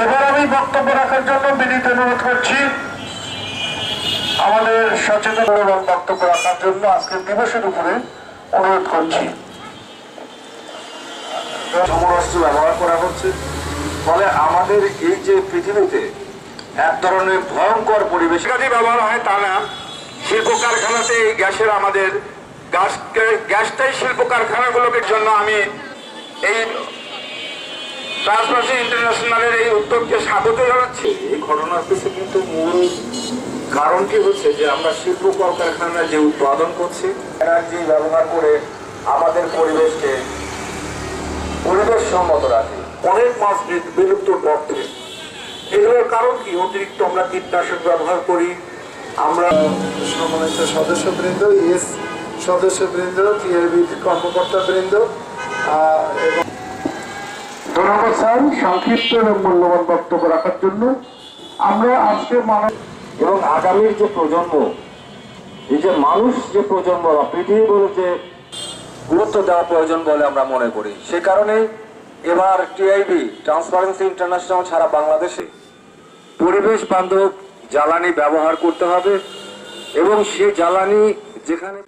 এবার আমি বক্তব্য রাখার জন্য বিনীত অনুরোধ করছি আমাদের সচেতন এবং বক্তব্য রাখার জন্য আজকের দিবসের উপরে অনুরোধ করছি। সমরাস্ত্র ব্যবহার করা হচ্ছে, ফলে আমাদের এই যে পৃথিবীতে এক ধরনের ভয়ঙ্কর পরিবেশ কাজে ব্যবহার হয় তা না। শিল্প কারখানাতে এই গ্যাসের আমাদের গ্যাসটাই শিল্প কারখানাগুলোর জন্য আমি এই ট্রান্সপারেন্সি ইন্টারন্যাশনালের এই উদ্যোগকে স্বাগত জানাচ্ছি। এই ঘটনার পিছনে কিন্তু মূল কারণটি হচ্ছে যে আমরা শিল্প কলকারখানায় যে উৎপাদন করছি, এনার্জি ব্যবহার করে আমাদের পরিবেশকে পরিবেশ সম্মত রাখে, অনেক মাছ বিলুপ্ত পথে। এগুলোর কারণ কি? অতিরিক্ত আমরা কীটনাশক ব্যবহার করি। আমরা সম্মানিত সদস্যবৃন্দ, ইএস সদস্যবৃন্দ, টিআইবি কর্মকর্তাবৃন্দ এবং ধন্যবাদ স্যার সংক্ষিপ্ত এবং মূল্যবান বক্তব্য রাখার জন্য। আমরা আজকে এবং আগামীর যে প্রজন্ম, এই যে মানুষ যে প্রজন্ম বা পৃথিবী বলে যে গুরুত্ব দেওয়া প্রয়োজন বলে আমরা মনে করি। সে কারণে এবার টিআইবি ট্রান্সপারেন্সি ইন্টারন্যাশনাল সারা বাংলাদেশে পরিবেশ বান্ধব জ্বালানি ব্যবহার করতে হবে এবং সে জ্বালানি যেখানে